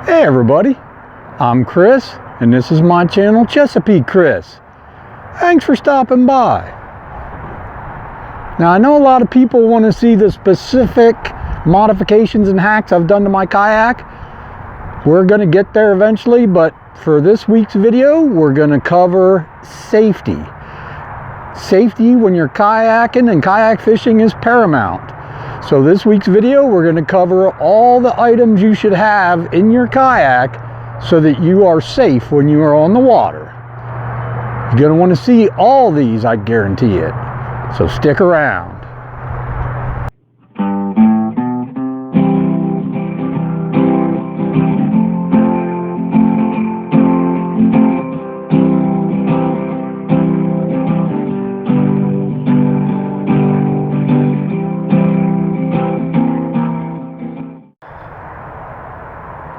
Hey everybody, I'm Chris, and this is my channel, Chesapeake Chris. Thanks for stopping by. Now I know a lot of people want to see the specific modifications and hacks I've done to my kayak. We're going to get there eventually, but for this week's video, we're going to cover safety. Safety when you're kayaking and kayak fishing is paramount. So this week's video, we're going to cover all the items you should have in your kayak so that you are safe when you are on the water. You're going to want to see all these, I guarantee it. So stick around.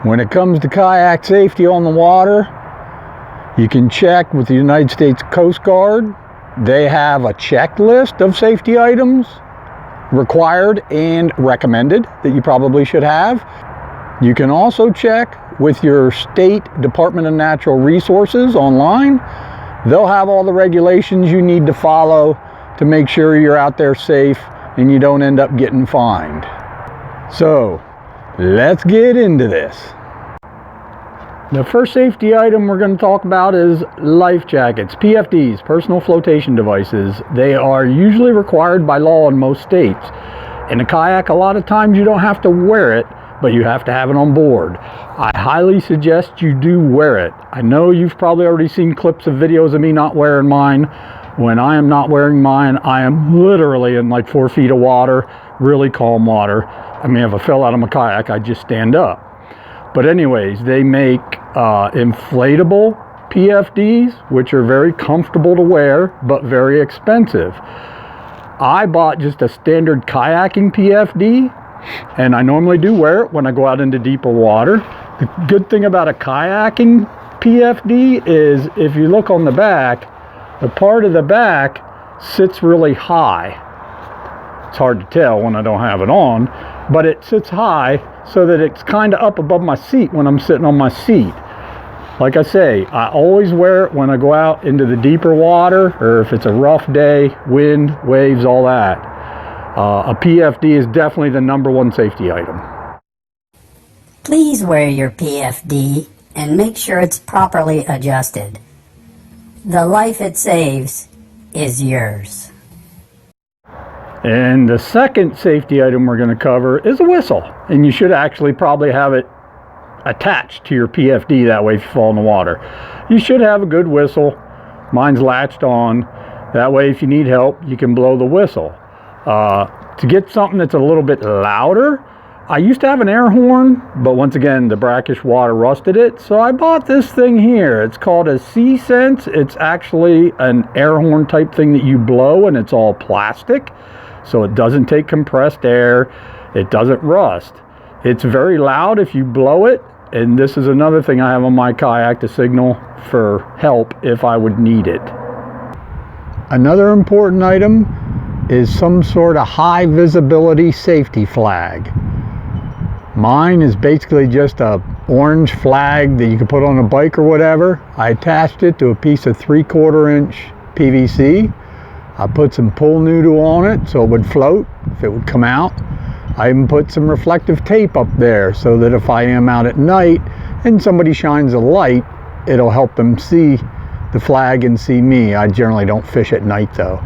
When it comes to kayak safety on the water, you can check with the United States Coast Guard. They have a checklist of safety items required and recommended that you probably should have. You can also check with your state Department of Natural Resources online. They'll have all the regulations you need to follow to make sure you're out there safe and you don't end up getting fined. So, let's get into this. The first safety item we're going to talk about is life jackets, PFDs, personal flotation devices. They are usually required by law in most states. In a kayak, a lot of times you don't have to wear it, but you have to have it on board. I highly suggest you do wear it. I know you've probably already seen clips of videos of me not wearing mine. When I am not wearing mine, I am literally in like 4 feet of water, really calm water. I mean, if I fell out of my kayak, I'd just stand up. But anyways, they make inflatable PFDs, which are very comfortable to wear, but very expensive. I bought just a standard kayaking PFD, and I normally do wear it when I go out into deeper water. The good thing about a kayaking PFD is if you look on the back, the part of the back sits really high. It's hard to tell when I don't have it on, but it sits high so that it's kind of up above my seat when I'm sitting on my seat. Like I say, I always wear it when I go out into the deeper water, or if it's a rough day, wind, waves, all that. A PFD is definitely the #1 safety item. Please wear your PFD and make sure it's properly adjusted. The life it saves is yours. And the second safety item we're going to cover is a whistle. And you should actually probably have it attached to your PFD, that way if you fall in the water. You should have a good whistle. Mine's latched on. That way if you need help, you can blow the whistle. To get something that's a little bit louder, I used to have an air horn, but once again, the brackish water rusted it. So I bought this thing here. It's called a C-Sense. It's actually an air horn type thing that you blow, and it's all plastic. So it doesn't take compressed air, it doesn't rust. It's very loud if you blow it, and this is another thing I have on my kayak to signal for help if I would need it. Another important item is some sort of high visibility safety flag. Mine is basically just a orange flag that you can put on a bike or whatever. I attached it to a piece of 3/4 inch PVC. I put some pool noodle on it so it would float if it would come out. I even put some reflective tape up there so that if I am out at night and somebody shines a light, it'll help them see the flag and see me. I generally don't fish at night though.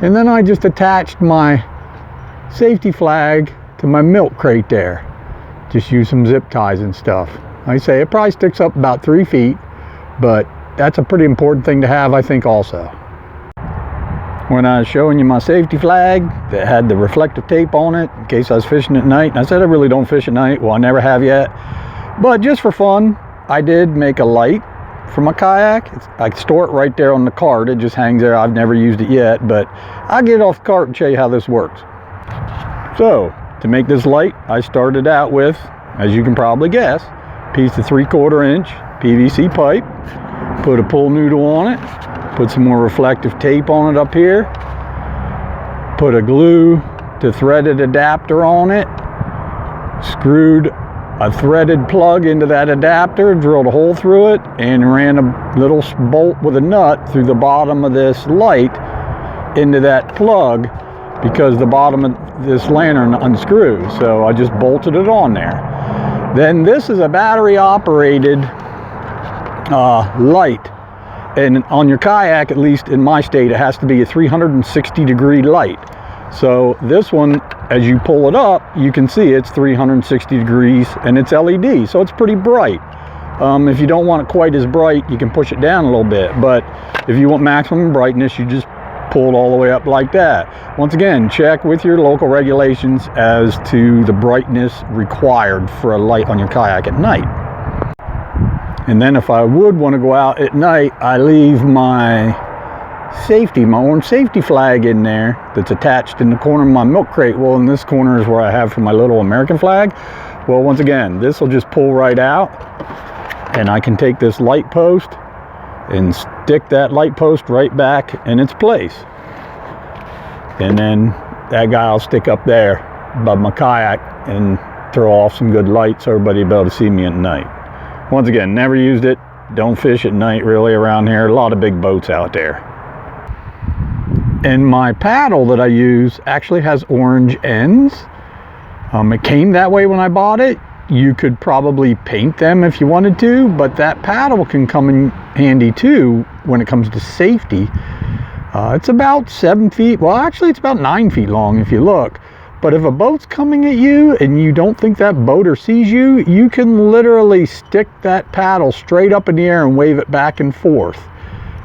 And then I just attached my safety flag to my milk crate there. Just use some zip ties and stuff. Like I say, it probably sticks up about 3 feet, but that's a pretty important thing to have, I think, also. When I was showing you my safety flag that had the reflective tape on it in case I was fishing at night, and I said I really don't fish at night, well I never have yet, but just for fun I did make a light for my kayak. I store it right there on the cart, it just hangs there. I've never used it yet, but I'll get off the cart and show you how this works. So to make this light, I started out with, as you can probably guess, a piece of 3/4 inch PVC pipe, put a pool noodle on it, put some more reflective tape on it up here, put a glue to threaded adapter on it, screwed a threaded plug into that adapter, drilled a hole through it, and ran a little bolt with a nut through the bottom of this light into that plug, because the bottom of this lantern unscrews. So I just bolted it on there. Then this is a battery operated light, and on your kayak, at least in my state, it has to be a 360 degree light. So this one, as you pull it up, you can see it's 360 degrees and it's LED, so it's pretty bright. If you don't want it quite as bright, you can push it down a little bit, but if you want maximum brightness, you just pull it all the way up like that. Once again, check with your local regulations as to the brightness required for a light on your kayak at night. And then if I would want to go out at night, I leave my orange safety flag in there that's attached in the corner of my milk crate. Well, in this corner is where I have for my little American flag. Well, once again, this will just pull right out, and I can take this light post and stick that light post right back in its place. And then that guy will stick up there above my kayak and throw off some good light so everybody will be able to see me at night. Once again, never used it. Don't fish at night really around here. A lot of big boats out there. And my paddle that I use actually has orange ends. It came that way when I bought it. You could probably paint them if you wanted to, but that paddle can come in handy too when it comes to safety. It's about 7 feet, well actually it's about 9 feet long if you look. But if a boat's coming at you and you don't think that boater sees you, you can literally stick that paddle straight up in the air and wave it back and forth.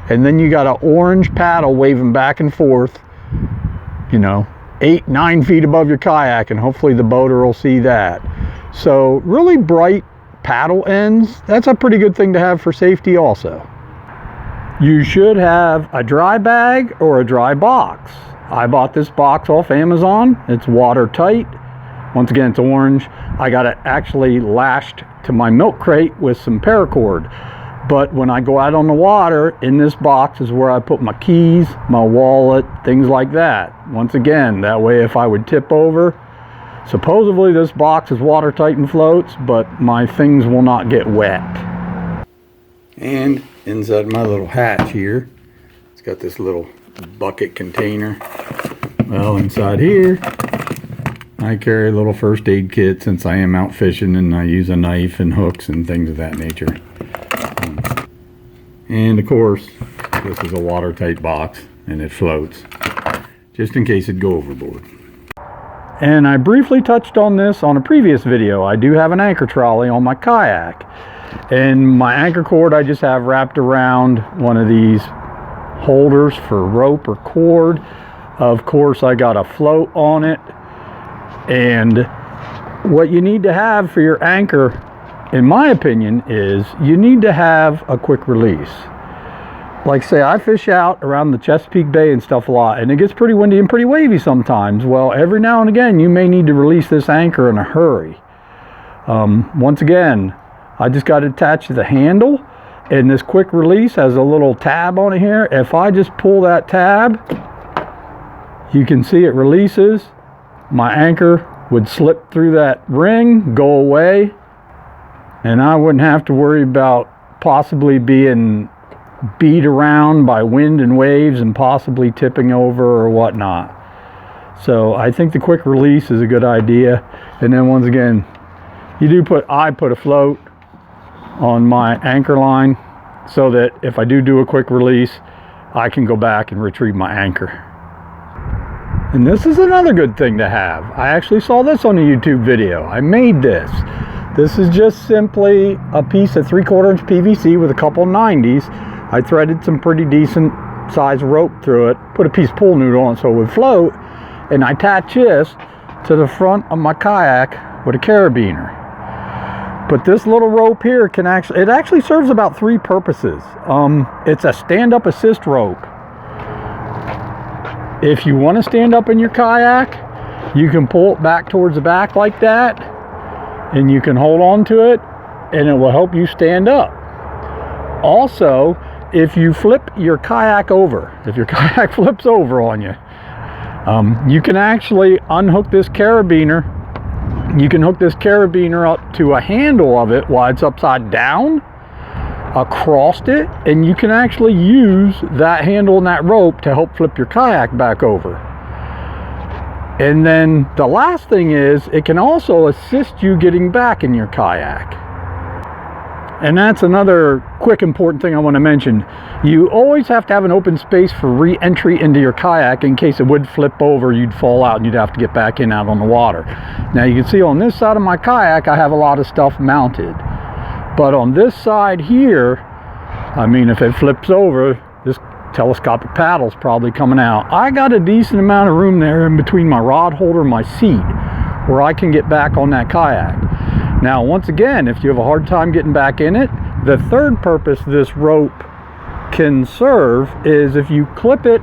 And then you got an orange paddle waving back and forth, 8-9 feet above your kayak, and hopefully the boater will see that. So really bright paddle ends, that's a pretty good thing to have for safety also. You should have a dry bag or a dry box. I bought this box off Amazon. It's watertight. Once again, it's orange. I got it actually lashed to my milk crate with some paracord. But when I go out on the water, in this box is where I put my keys, my wallet, things like that. Once again, that way if I would tip over, supposedly this box is watertight and floats, but my things will not get wet. And inside my little hatch here, it's got this little bucket container. Well, inside here, I carry a little first aid kit since I am out fishing, and I use a knife and hooks and things of that nature. And of course, this is a watertight box and it floats, just in case it go overboard. And I briefly touched on this on a previous video. I do have an anchor trolley on my kayak, and my anchor cord I just have wrapped around one of these holders for rope or cord. Of course, I got a float on it, and what you need to have for your anchor, in my opinion, is you need to have a quick release. Like say I fish out around the Chesapeake Bay and stuff a lot, and it gets pretty windy and pretty wavy sometimes. Well, every now and again you may need to release this anchor in a hurry. Once again, I just got it attached to the handle, and this quick release has a little tab on it here. If I just pull that tab, you can see it releases. My anchor would slip through that ring, go away, and I wouldn't have to worry about possibly being beat around by wind and waves and possibly tipping over or whatnot. So I think the quick release is a good idea. And then once again, I put a float on my anchor line so that if I do a quick release, I can go back and retrieve my anchor. And this is another good thing to have. I actually saw this on a YouTube video. I made this. This is just simply a piece of 3/4 inch PVC with a couple 90s. I threaded some pretty decent size rope through it, put a piece of pool noodle on it so it would float, and I attach this to the front of my kayak with a carabiner. But this little rope here it actually serves about 3 purposes. It's a stand-up assist rope. If you want to stand up in your kayak, you can pull it back towards the back like that, and you can hold on to it, and it will help you stand up. Also, if you flip your kayak over, if your kayak flips over on you, you can actually unhook this carabiner You can hook this carabiner up to a handle of it while it's upside down across it, and you can actually use that handle and that rope to help flip your kayak back over. And then the last thing is, it can also assist you getting back in your kayak. And that's another quick important thing I want to mention. You always have to have an open space for re-entry into your kayak in case it would flip over, you'd fall out and you'd have to get back in out on the water. Now you can see on this side of my kayak I have a lot of stuff mounted. But on this side here, I mean, if it flips over, this telescopic paddle's probably coming out. I got a decent amount of room there in between my rod holder and my seat where I can get back on that kayak. Now, once again, if you have a hard time getting back in it, the third purpose this rope can serve is if you clip it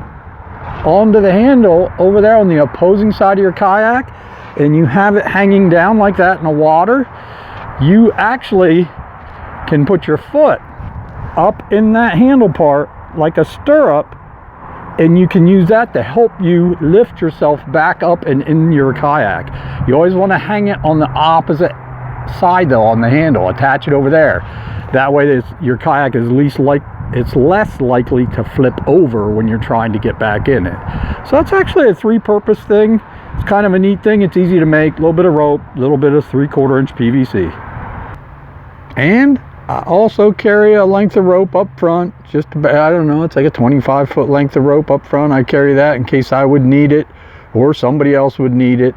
onto the handle over there on the opposing side of your kayak and you have it hanging down like that in the water, you actually can put your foot up in that handle part like a stirrup, and you can use that to help you lift yourself back up and in your kayak. You always want to hang it on the opposite side though, on the handle. Attach it over there. That way your kayak is it's less likely to flip over when you're trying to get back in it. So that's actually a three-purpose thing. It's kind of a neat thing. It's easy to make. A little bit of rope, a little bit of 3/4 inch PVC. And I also carry a length of rope up front, just about, I don't know, it's like a 25-foot length of rope up front. I carry that in case I would need it or somebody else would need it.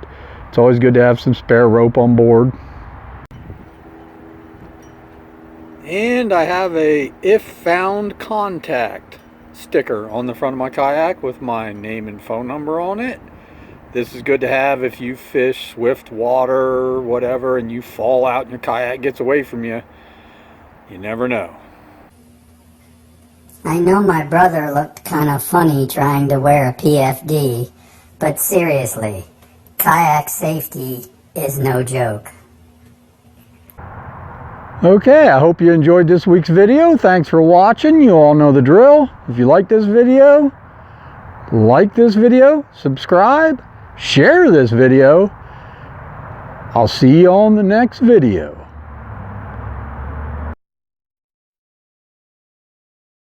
It's always good to have some spare rope on board. And I have a "If Found Contact" sticker on the front of my kayak with my name and phone number on it. This is good to have if you fish swift water or whatever and you fall out and your kayak gets away from you. You never know. I know my brother looked kind of funny trying to wear a PFD, but seriously, kayak safety is no joke. Okay, I hope you enjoyed this week's video. Thanks for watching. You all know the drill. If you like this video, subscribe, share this video. I'll see you on the next video.